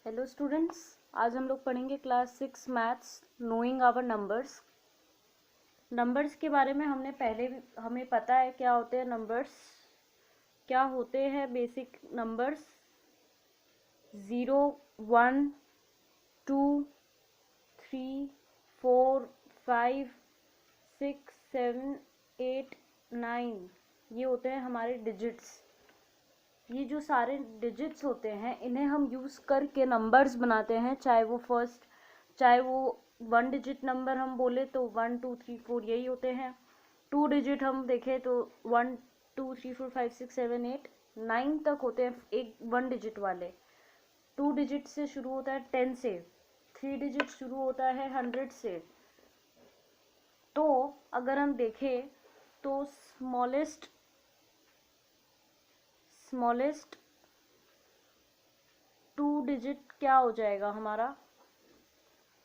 Hello students, आज हम लोग पढ़ेंगे class 6 maths knowing our numbers. Numbers के बारे में हमें पता है क्या होते हैं नंबर्स, क्या होते हैं बेसिक नंबर्स। 0 1 2 3 4 5 6 7 8 9 ये होते हैं हमारे डिजिट्स। ये जो सारे डिजिट्स होते हैं इन्हें हम यूज़ करके नंबर्स बनाते हैं, चाहे वो 1 डिजिट नंबर हम बोले तो 1 2 3 4 यही होते हैं। 2 डिजिट हम देखें तो 1 2 3 4 5 6 7 8 9 तक होते हैं एक 1 डिजिट वाले। 2 डिजिट से शुरू होता है 10 से, 3 डिजिट शुरू होता है 100 से। तो अगर हम देखें तो स्मॉलेस्ट 2 डिजिट क्या हो जाएगा हमारा?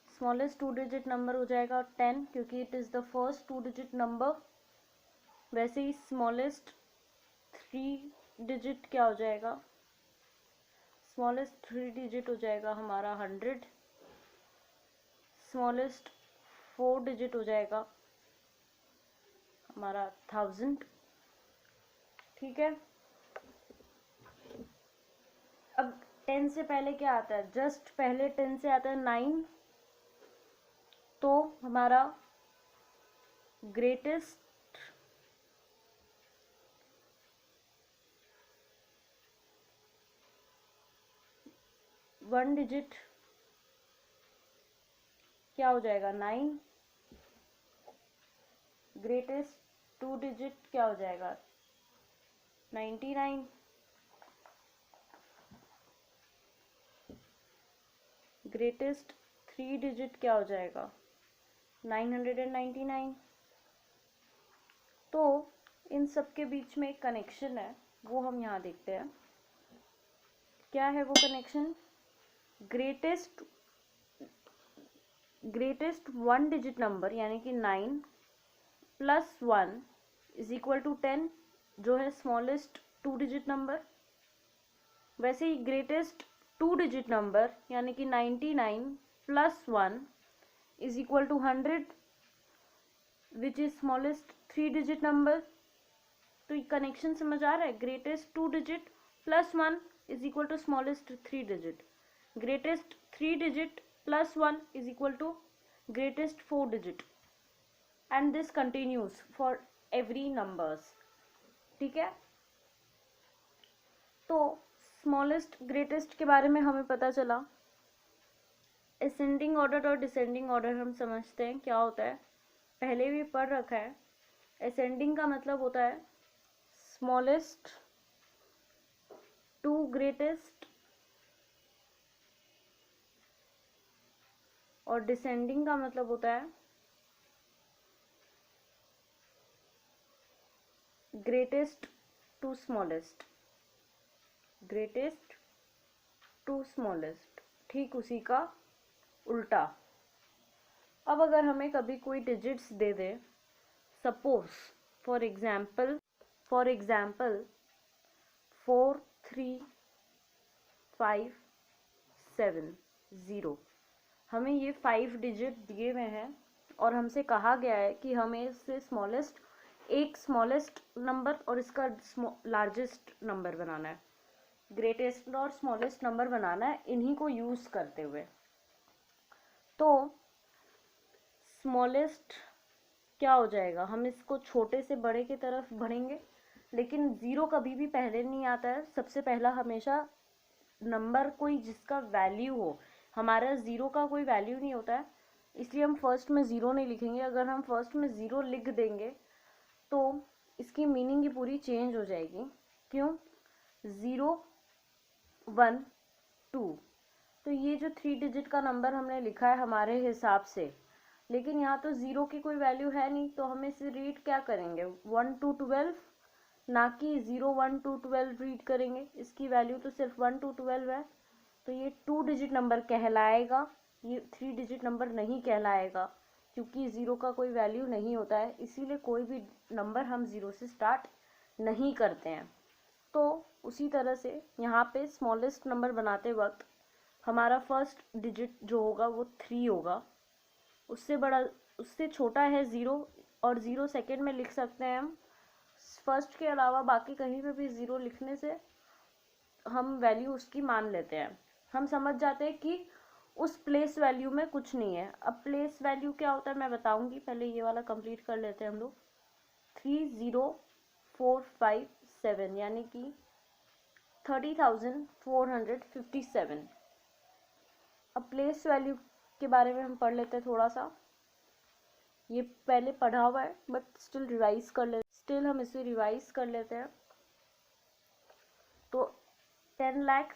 स्मॉलेस्ट 2 डिजिट नंबर हो जाएगा 10, क्योंकि it is the first 2 digit number. वैसे ही स्मॉलेस्ट 3 डिजिट क्या हो जाएगा? स्मॉलेस्ट 3 डिजिट हो जाएगा हमारा 100। स्मॉलेस्ट 4 डिजिट हो जाएगा हमारा 1000। ठीक है, अब 10 से पहले क्या आता है? जस्ट पहले 10 से आता है 9। तो हमारा ग्रेटेस्ट 1 डिजिट क्या हो जाएगा? 9। ग्रेटेस्ट 2 डिजिट क्या हो जाएगा? 99। ग्रेटेस्ट 3 डिजिट क्या हो जाएगा? 999। तो इन सब के बीच में एक कनेक्शन है, वो हम यहाँ देखते हैं। क्या है वो कनेक्शन? ग्रेटेस्ट 1 डिजिट नंबर यानी कि 9 प्लस 1 इज इक्वल टू 10, जो है स्मॉलेस्ट 2 डिजिट नंबर। वैसे ही ग्रेटेस्ट 2 डिजिट नंबर यानी कि 99 plus 1 is equal to 100, which is smallest 3 digit number. तो ये कनेक्शन समझ आ रहा है? Greatest 2 digit plus 1 is equal to smallest 3 digit. Greatest 3 digit plus 1 is equal to greatest 4 digit, and this continues for every numbers. ठीक है, तो smallest greatest के बारे में हमें पता चला। असेंडिंग ऑर्डर और डिसेंडिंग ऑर्डर हम समझते हैं क्या होता है, पहले भी पढ़ रखा है। असेंडिंग का मतलब होता है स्मॉलेस्ट टू ग्रेटेस्ट, और डिसेंडिंग का मतलब होता है greatest to smallest. Greatest to smallest, ठीक उसी का उल्टा। अब अगर हमें कभी कोई डिजिट्स दे दे, सपोज फॉर एग्जाम्पल 4 3 5 7 0, हमें ये 5 डिजिट दिए हुए हैं और हमसे कहा गया है कि हमें इससे स्मॉलेस्ट नंबर और इसका लार्जेस्ट नंबर बनाना है, ग्रेटेस्ट और स्मॉलेस्ट नंबर बनाना है, इन्हीं को यूज करते हुए। तो स्मॉलेस्ट क्या हो जाएगा? हम इसको छोटे से बड़े की तरफ बढ़ेंगे, लेकिन जीरो कभी भी पहले नहीं आता है। सबसे पहला हमेशा नंबर कोई जिसका वैल्यू हो, हमारा जीरो का कोई वैल्यू नहीं होता है, इसलिए हम फर्स्ट में जीरो नहीं लिखेंगे। अगर हम फर्स्ट में जीरो लिख देंगे तो इसकी मीनिंग ही पूरी चेंज हो जाएगी। क्यों? 0 1 2, तो ये जो 3 डिजिट का नंबर हमने लिखा है हमारे हिसाब से, लेकिन यहाँ तो जीरो की कोई वैल्यू है नहीं, तो हम इसे रीड क्या करेंगे? 1 to 12, ना कि 0 1 to 12 रीड करेंगे। इसकी वैल्यू तो सिर्फ 1 to 12 है, तो ये 2 डिजिट नंबर कहलाएगा, ये 3 डिजिट नंबर नहीं कहलाएगा, क्योंकि ज़ीरो का कोई वैल्यू नहीं होता है। इसीलिए कोई भी नंबर हम ज़ीरो से स्टार्ट नहीं करते हैं। तो उसी तरह से यहाँ पे स्मॉलेस्ट नंबर बनाते वक्त हमारा फर्स्ट डिजिट जो होगा वो 3 होगा, उससे छोटा है 0, और 0 सेकेंड में लिख सकते हैं हम। फर्स्ट के अलावा बाकी कहीं पे भी 0 लिखने से हम वैल्यू उसकी मान लेते हैं। हम समझ जाते हैं कि उस प्लेस वैल्यू में कुछ नहीं है। अब प्लेस वैल्यू क्या होता है मैं बताऊंगी, पहले ये वाला कंप्लीट कर लेते हैं हम लोग। 30457 यानी कि 30,457। अब प्लेस वैल्यू के बारे में हम पढ़ लेते हैं थोड़ा सा। ये पहले पढ़ा हुआ है बट स्टिल हम इसे रिवाइज कर लेते हैं। तो 10 लाख,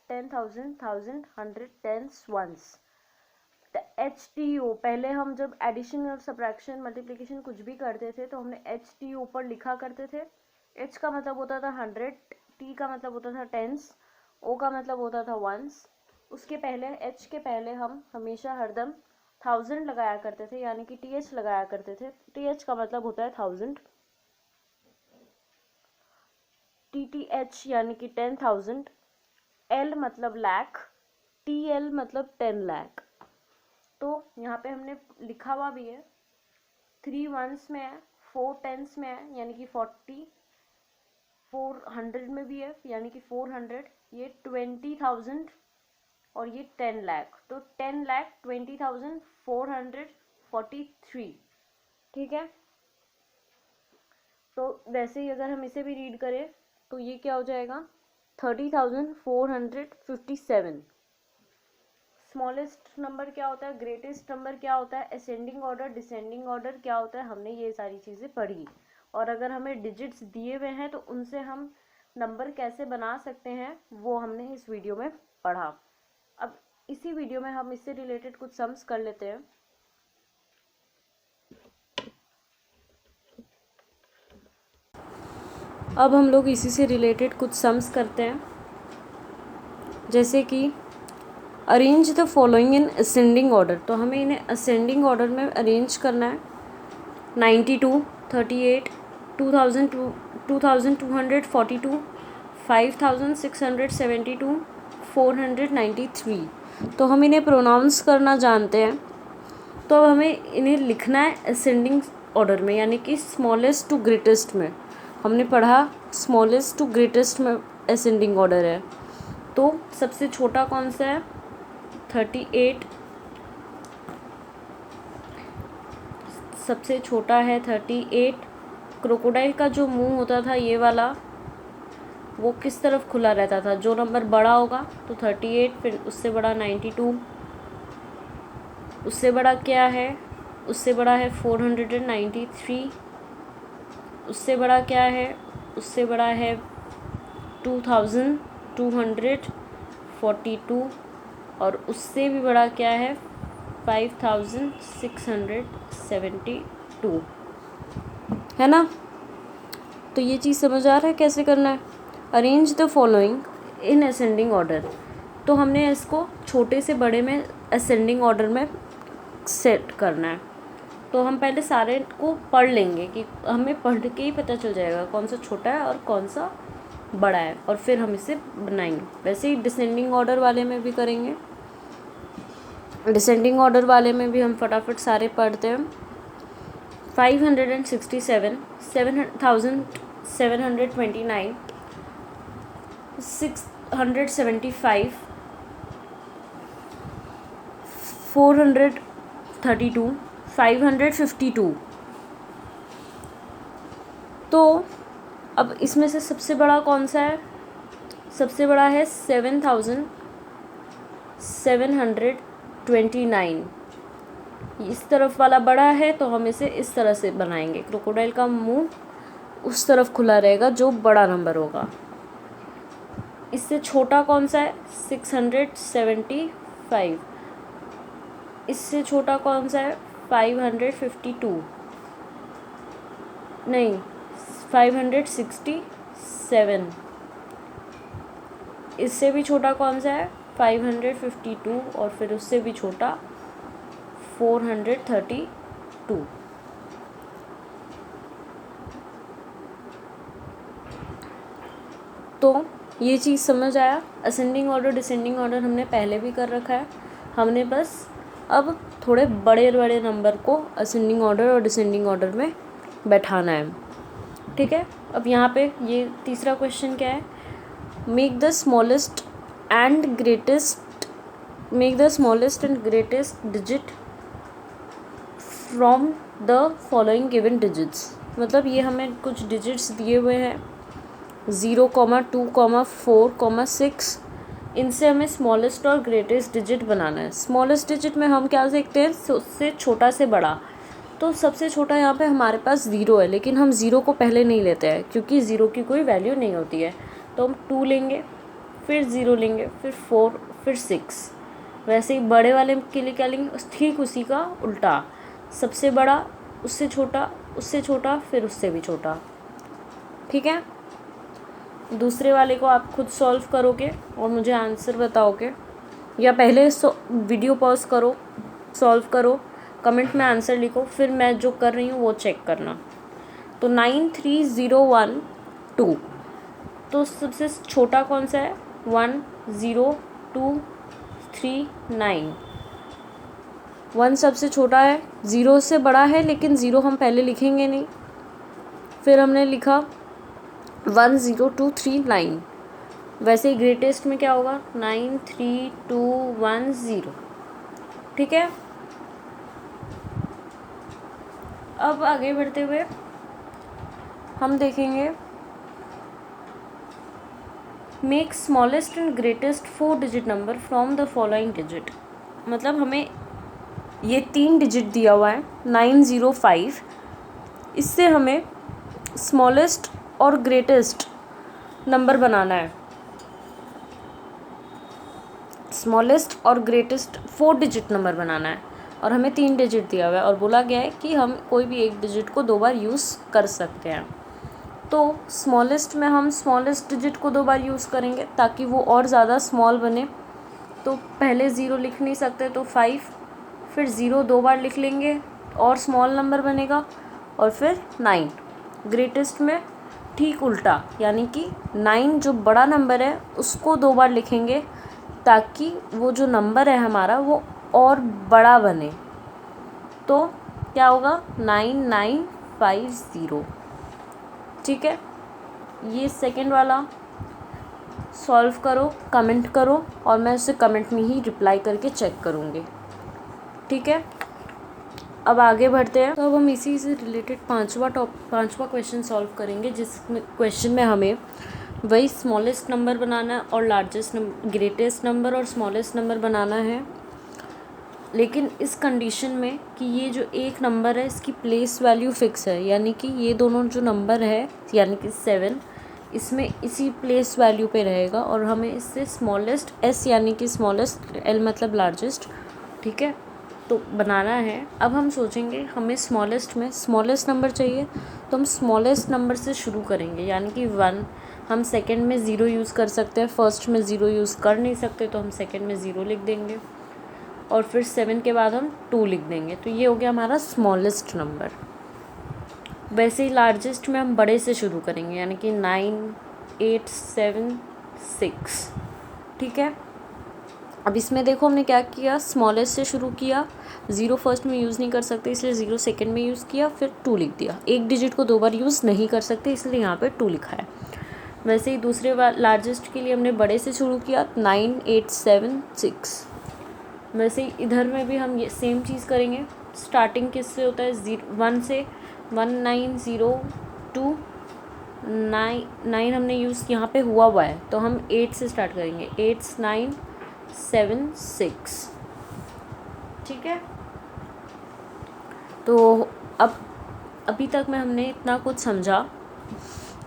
10,000, 1,000, 100, टेंस, वंस। HTO पहले हम जब एडिशन और सब्ट्रैक्शन मल्टीप्लिकेशन कुछ भी करते थे तो हमने HTO पर लिखा करते थे। H का मतलब होता था 100, T का मतलब होता था टेंस, O का मतलब होता था वंस। उसके पहले H के पहले हम हमेशा हरदम 1000 लगाया करते थे, यानी कि TH लगाया करते थे। TH का मतलब होता है 1000। TTH यानी कि 10,000। L मतलब लाख, TL मतलब 10 लाख। तो यहाँ पे हमने लिखा हुआ भी है, 3 वंस में है, 4 टेंस में है यानी कि 40, 400 में भी है यानी कि 400, ये 20,000 और ये 10 लाख। तो 10 लाख 20,443। ठीक है। तो वैसे ही अगर हम इसे भी रीड करें तो ये क्या हो जाएगा, 30,457। स्मॉलेस्ट नंबर क्या होता है, ग्रेटेस्ट नंबर क्या होता है, असेंडिंग ऑर्डर, डिसेंडिंग ऑर्डर क्या होता है, हमने ये सारी चीज़ें पढ़ी। और अगर हमें डिजिट्स दिए हुए हैं तो उनसे हम नंबर कैसे बना सकते हैं वो हमने इस वीडियो में पढ़ा। अब इसी वीडियो में हम इससे रिलेटेड कुछ सम्स कर लेते हैं। अब हम लोग इसी से रिलेटेड कुछ सम्स करते हैं, जैसे कि arrange the following in ascending order. तो हमें इन्हें असेंडिंग ऑर्डर में अरेंज करना है। 92, 38, 2,242, 5,672, 493। तो हम इन्हें प्रोनाउंस करना जानते हैं। तो अब हमें इन्हें लिखना है असेंडिंग ऑर्डर में, यानी कि स्मॉलेस्ट टू ग्रेटेस्ट में। हमने पढ़ा स्मॉलेस्ट टू ग्रेटेस्ट में असेंडिंग ऑर्डर है। तो सबसे छोटा कौन सा है, 38। सबसे छोटा है 38। क्रोकोडाइल का जो मुंह होता था ये वाला, वो किस तरफ खुला रहता था, जो नंबर बड़ा होगा तो 38, फिर उससे बड़ा 92, उससे बड़ा क्या है, उससे बड़ा है 493, उससे बड़ा क्या है, उससे बड़ा है 2,242, और उससे भी बड़ा क्या है 5,672, है ना। तो ये चीज़ समझ आ रहा है कैसे करना है। Arrange the following in ascending order. तो हमने इसको छोटे से बड़े में असेंडिंग ऑर्डर में सेट करना है। तो हम पहले सारे को पढ़ लेंगे कि हमें पढ़ के ही पता चल जाएगा कौन सा छोटा है और कौन सा बड़ा है, और फिर हम इसे बनाएंगे। वैसे ही डिसेंडिंग ऑर्डर वाले में भी करेंगे। डिसेंडिंग ऑर्डर वाले में भी हम फटाफट सारे पढ़ते हैं। 567, 7,729, 675, 432, 552। तो अब इसमें से सबसे बड़ा कौन सा है, सबसे बड़ा है 7,729। इस तरफ वाला बड़ा है तो हम इसे इस तरह से बनाएंगे, क्रोकोडाइल का मुंह उस तरफ खुला रहेगा जो बड़ा नंबर होगा। इससे छोटा कौन सा है, 675। इससे छोटा कौन सा है, 552, नहीं 567। इससे भी छोटा कौन सा है, 552, और फिर उससे भी छोटा 432। तो ये चीज़ समझ आया। असेंडिंग ऑर्डर डिसेंडिंग ऑर्डर हमने पहले भी कर रखा है, हमने बस अब थोड़े बड़े बड़े नंबर को असेंडिंग ऑर्डर और डिसेंडिंग ऑर्डर में बैठाना है, ठीक है। अब यहाँ पे ये तीसरा क्वेश्चन क्या है, make the smallest and greatest digit from the following given digits. मतलब ये हमें कुछ डिजिट्स दिए हुए हैं 0, 2, 4, 6, इनसे हमें स्मॉलेस्ट और ग्रेटेस्ट डिजिट बनाना है। स्मॉलेस्ट डिजिट में हम क्या देखते हैं, उससे छोटा से बड़ा। तो सबसे छोटा यहाँ पे हमारे पास 0 है, लेकिन हम 0 को पहले नहीं लेते हैं क्योंकि 0 की कोई वैल्यू नहीं होती है। तो हम 2 लेंगे, फिर 0 लेंगे, फिर 4, फिर 6। वैसे ही बड़े वाले के लिए क्या लेंगे, ठीक उसी का उल्टा, सबसे बड़ा, उससे छोटा, फिर उससे भी छोटा, ठीक है। दूसरे वाले को आप खुद सॉल्व करोगे और मुझे आंसर बताओगे, या पहले वीडियो पॉज करो, सॉल्व करो, कमेंट में आंसर लिखो, फिर मैं जो कर रही हूँ वो चेक करना। तो 9, 3, 0, 1, 2, तो सबसे छोटा कौन सा है, 1, 0, 2, 3, 9। 1 सबसे छोटा है, 0 से बड़ा है, लेकिन 0 हम पहले लिखेंगे नहीं। फिर हमने लिखा 1, 0, 2, 3, 9। वैसे ही ग्रेटेस्ट में क्या होगा, 9, 3, 2, 1, 0, ठीक है। अब आगे बढ़ते हुए हम देखेंगे make smallest and greatest 4 digit number from the following digit. मतलब हमें ये 3 डिजिट दिया हुआ है 905, इससे हमें स्मॉलेस्ट और ग्रेटेस्ट नंबर बनाना है। स्मॉलेस्ट और ग्रेटेस्ट 4 डिजिट नंबर बनाना है और हमें 3 डिजिट दिया हुआ है और बोला गया है कि हम कोई भी एक डिजिट को 2 बार यूज़ कर सकते हैं। तो स्मॉलेस्ट में हम स्मॉलेस्ट डिजिट को 2 बार यूज़ करेंगे ताकि वो और ज़्यादा स्मॉल बने। तो पहले 0 लिख नहीं सकते तो 5, फिर 0 2 बार लिख लेंगे और स्मॉल नंबर बनेगा, और फिर 9। ग्रेटेस्ट में ठीक उल्टा, यानी कि 9 जो बड़ा नंबर है उसको 2 बार लिखेंगे ताकि वो जो नंबर है हमारा वो और बड़ा बने। तो क्या होगा, 9950, ठीक है। ये सेकंड वाला सॉल्व करो, कमेंट करो, और मैं उसे कमेंट में ही रिप्लाई करके चेक करूँगी, ठीक है। अब आगे बढ़ते हैं। तो अब हम इसी से रिलेटेड पांचवा क्वेश्चन सॉल्व करेंगे, जिस क्वेश्चन में हमें वही स्मॉलेस्ट नंबर बनाना है और ग्रेटेस्ट नंबर और स्मॉलेस्ट नंबर बनाना है, लेकिन इस कंडीशन में कि ये जो एक नंबर है इसकी प्लेस वैल्यू फिक्स है, यानी कि ये दोनों जो नंबर है यानी कि 7 इसमें इसी प्लेस वैल्यू पे रहेगा और हमें इससे स्मॉलेस्ट s यानी कि स्मॉलेस्ट, l मतलब लार्जेस्ट, ठीक है, तो बनाना है। अब हम सोचेंगे हमें स्मॉलेस्ट में स्मॉलेस्ट नंबर चाहिए, तो हम स्मॉलेस्ट नंबर से शुरू करेंगे, यानी कि 1। हम सेकंड में 0 यूज़ कर सकते हैं, फर्स्ट में 0 यूज़ कर नहीं सकते तो हम सेकंड में 0 लिख देंगे, और फिर 7 के बाद हम 2 लिख देंगे। तो ये हो गया हमारा स्मॉलेस्ट नंबर। वैसे ही लार्जेस्ट में हम बड़े से शुरू करेंगे, यानी कि 9, 8, 7, 6, ठीक है। अब इसमें देखो हमने क्या किया, स्मॉलेस्ट से शुरू किया, 0 फर्स्ट में यूज़ नहीं कर सकते इसलिए 0 सेकंड में यूज़ किया, फिर 2 लिख दिया। एक डिजिट को 2 बार यूज़ नहीं कर सकते इसलिए यहाँ पे 2 लिखा है। वैसे ही दूसरे लार्जेस्ट के लिए हमने बड़े से शुरू किया, 9, 8, 7, 6। वैसे ही इधर में भी हम ये सेम चीज़ करेंगे। स्टार्टिंग किससे होता है, 1 से, 1, 9, 0, 2, 9 हमने यूज़ यहाँ पे हुआ है तो हम 8 से स्टार्ट करेंगे, 8, 9, 7, 6, ठीक है। तो अब अभी तक में हमने इतना कुछ समझा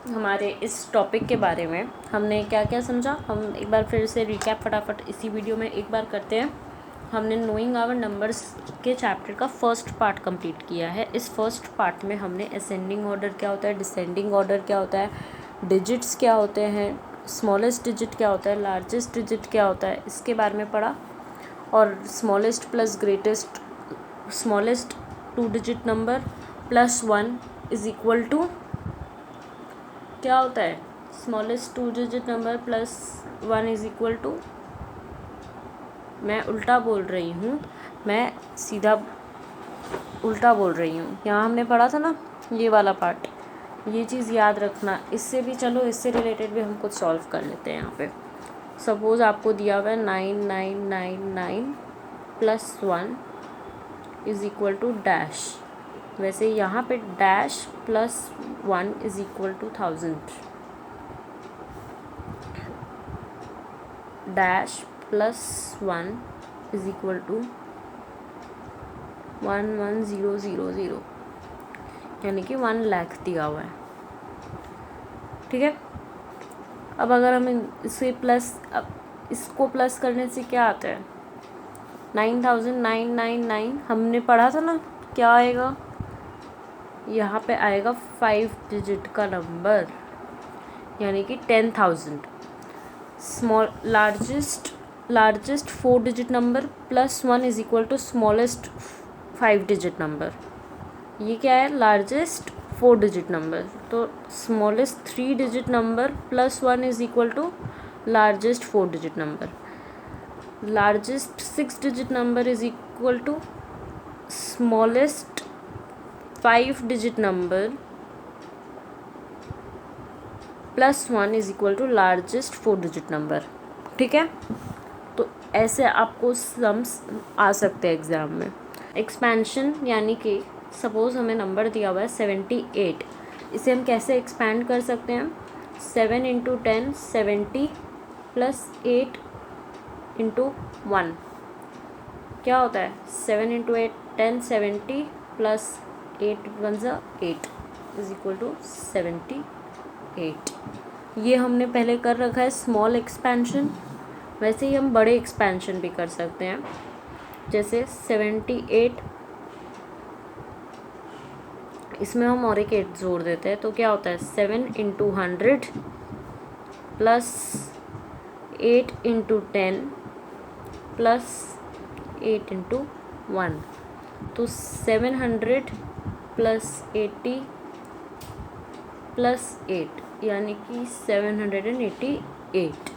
हमारे इस टॉपिक के बारे में। हमने क्या क्या समझा, हम एक बार फिर से रिकैप फटाफट इसी वीडियो में एक बार करते हैं। हमने नोइंग आवर नंबर्स के चैप्टर का फर्स्ट पार्ट कंप्लीट किया है। इस फर्स्ट पार्ट में हमने असेंडिंग ऑर्डर क्या होता है, डिसेंडिंग ऑर्डर क्या होता है, डिजिट्स क्या होते हैं, स्मॉलेस्ट डिजिट क्या होता है, लार्जेस्ट डिजिट क्या होता है, इसके बारे में पढ़ा। और smallest plus greatest, smallest 2 digit number plus 1 is equal to क्या होता है, smallest 2 digit number plus 1 is equal to, मैं उल्टा बोल रही हूँ, मैं सीधा उल्टा बोल रही हूँ। यहाँ हमने पढ़ा था ना ये वाला पार्ट, ये चीज़ याद रखना। इससे भी चलो, इससे रिलेटेड भी हम कुछ सॉल्व कर लेते हैं। यहाँ पे सपोज़ आपको दिया हुआ है 9999 plus 1 is equal to dash. वैसे यहाँ पे dash plus 1 is equal to 1000, dash plus 1 is equal to 11000, यानी कि 1 लाख दिया हुआ है। ठीक है, अब अगर हम इसे प्लस, अब इसको प्लस करने से क्या आता है, 9999 हमने पढ़ा था ना, क्या आएगा, यहाँ पे आएगा 5 डिजिट का नंबर, यानी कि 10,000। Small largest 4 digit number plus 1 is equal to smallest 5 digit number. ये क्या है, लार्जेस्ट 4 डिजिट नंबर, तो smallest 3 digit number plus 1 is equal to largest 4 digit number. Largest 6 digit number is equal to smallest 5 digit number plus 1 is equal to largest 4 digit number. ठीक है, तो ऐसे आपको sums आ सकते हैं एग्ज़ाम में। Expansion यानी कि सपोज़ हमें नंबर दिया हुआ है 78, इसे हम कैसे एक्सपैंड कर सकते हैं, 7 इंटू 10 70 प्लस 8 इंटू 1 क्या होता है, 7 into 8 10 70 plus 8 1 8 is equal to 78। ये हमने पहले कर रखा है स्मॉल एक्सपेंशन। वैसे ही हम बड़े एक्सपेंशन भी कर सकते हैं, जैसे 78, इसमें हम और एक 8 जोड़ देते हैं तो क्या होता है, 7 into 100 plus 8 into 10 plus 8 into 1, तो 700 प्लस 80 प्लस 8 यानी कि 788।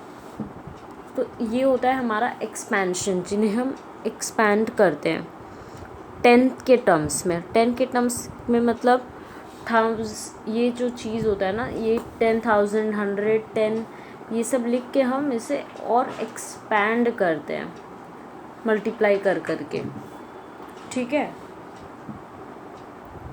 तो ये होता है हमारा एक्सपेंशन, जिन्हें हम एक्सपैंड करते हैं 10 के टर्म्स में। 10 के टर्म्स में मतलब ये जो चीज़ होता है ना, ये 10,000 100 10 ये सब लिख के हम इसे और एक्सपैंड करते हैं मल्टीप्लाई कर करके। ठीक है,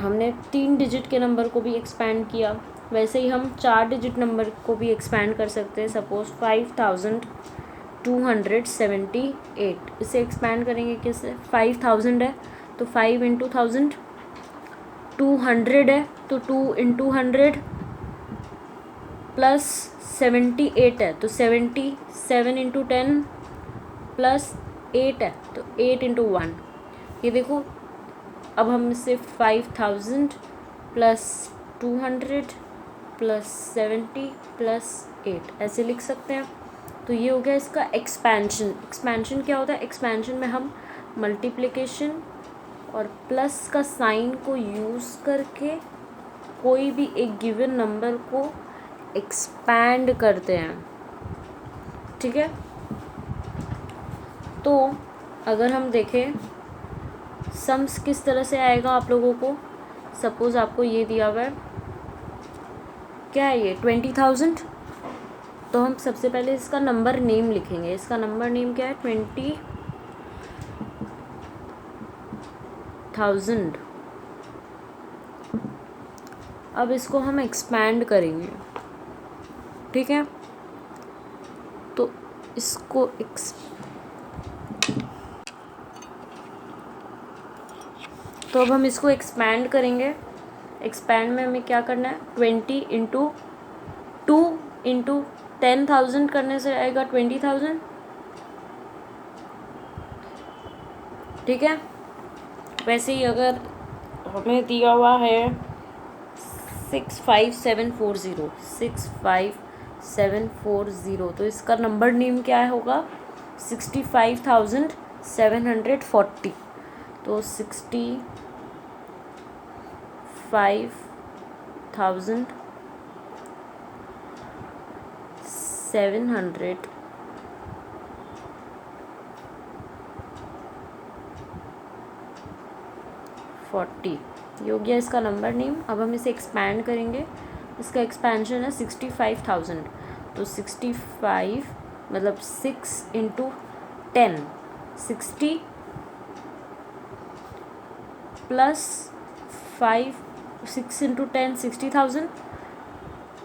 हमने 3 डिजिट के नंबर को भी एक्सपैंड किया, वैसे ही हम 4 डिजिट नंबर को भी एक्सपैंड कर सकते हैं। सपोज़ 5278, इसे एक्सपैंड करेंगे किससे, 5000 है तो 5 इंटू 1000, 200 है तो 2 इंटू 100 प्लस 78 है तो 70, 7 इंटू 10 प्लस 8 है तो 8 इंटू 1। ये देखो, अब हम इसे 5000 प्लस 200 प्लस 70 प्लस 8 ऐसे लिख सकते हैं। तो ये हो गया इसका एक्सपेंशन। एक्सपेंशन क्या होता है, एक्सपेंशन में हम मल्टीप्लिकेशन और प्लस का साइन को यूज़ करके कोई भी एक गिवन नंबर को एक्सपैंड करते हैं। ठीक है, तो अगर हम देखें सम्स किस तरह से आएगा आप लोगों को, सपोज़ आपको ये दिया हुआ है, क्या है ये 20,000, तो हम सबसे पहले इसका नंबर नेम लिखेंगे। इसका नंबर नेम क्या है, 20,000। अब इसको हम एक्सपैंड करेंगे। ठीक है, तो इसको तो अब हम इसको एक्सपैंड करेंगे। एक्सपैंड में हमें क्या करना है, 20 इंटू 2 इंटू 10,000 करने से आएगा 20,000। ठीक है, वैसे ही अगर हमें दिया हुआ है 65740 तो इसका नंबर नेम क्या होगा, 65,740। तो 65,000 740 ये हो गया इसका नंबर नेम। अब हम इसे एक्सपैंड करेंगे, इसका एक्सपेंशन है 65,000, तो 65 मतलब 6 into 10 60 plus 5 6 into 10 60,000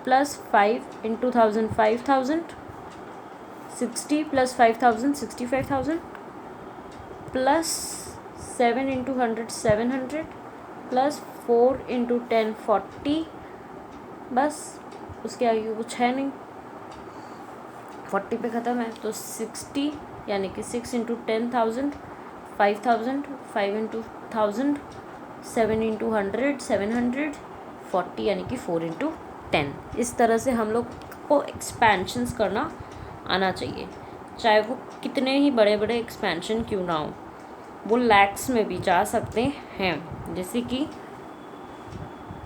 plus 5 into 1000 5,000 60 plus 5,000 65,000 plus 7 into 100 700 plus 4 into 10 40, बस उसके आगे कुछ है नहीं, 40 पे ख़त्म है। तो 60 यानी कि 6 इंटू 10,000 5,000 5 इंटू 1000 7 इंटू 100 700 40 यानी कि 4 इंटू 10। इस तरह से हम लोग को एक्सपेंशंस करना आना चाहिए, चाहे वो कितने ही बड़े बड़े एक्सपेंशन क्यों ना हो, वो लैक्स में भी जा सकते हैं। जैसे कि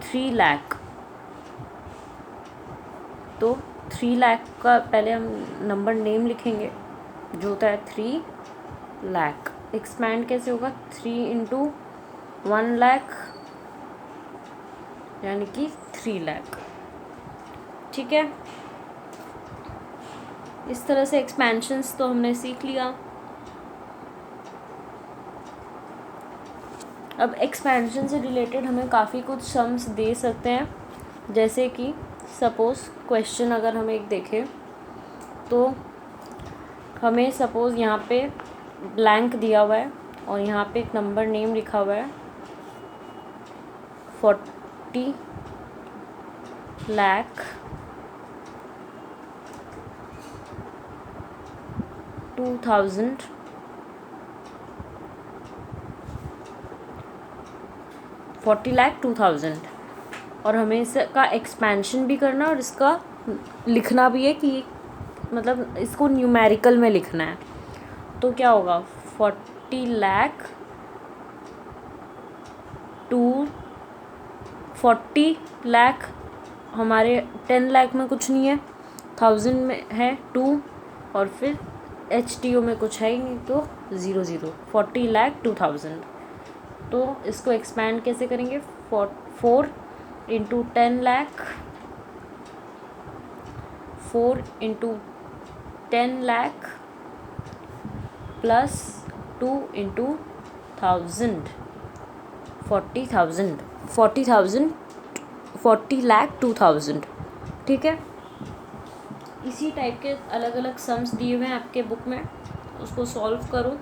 3 लाख, तो 3 लाख का पहले हम नंबर नेम लिखेंगे जो होता है 3 लाख। एक्सपैंड कैसे होगा, 3 इंटू 1 लाख यानी कि 3 लाख। ठीक है, इस तरह से एक्सपेंशंस तो हमने सीख लिया। अब एक्सपेंशन से रिलेटेड हमें काफ़ी कुछ सम्स दे सकते हैं, जैसे कि सपोज़ क्वेश्चन अगर हम एक देखें तो हमें सपोज़ यहाँ पे ब्लैंक दिया हुआ है और यहाँ पे एक नंबर नेम लिखा हुआ है 40 लाख 2,000 40 लाख 2,000, और हमें इसका एक्सपेंशन भी करना और इसका लिखना भी है कि मतलब इसको न्यूमेरिकल में लिखना है। तो क्या होगा, 40 लाख 40 लाख हमारे 10 लाख में कुछ नहीं है, 1000 में है 2 और फिर HTO में कुछ है ही नहीं, तो 0 40 लाख 2,000। तो इसको एक्सपैंड कैसे करेंगे, 4 into 10 lakh 4 into 10 lakh plus 2 into 1000 40,000 40 lakh 2,000। ठीक है, इसी टाइप के अलग अलग सम्स दिए हुए हैं आपके बुक में, उसको सॉल्व करो।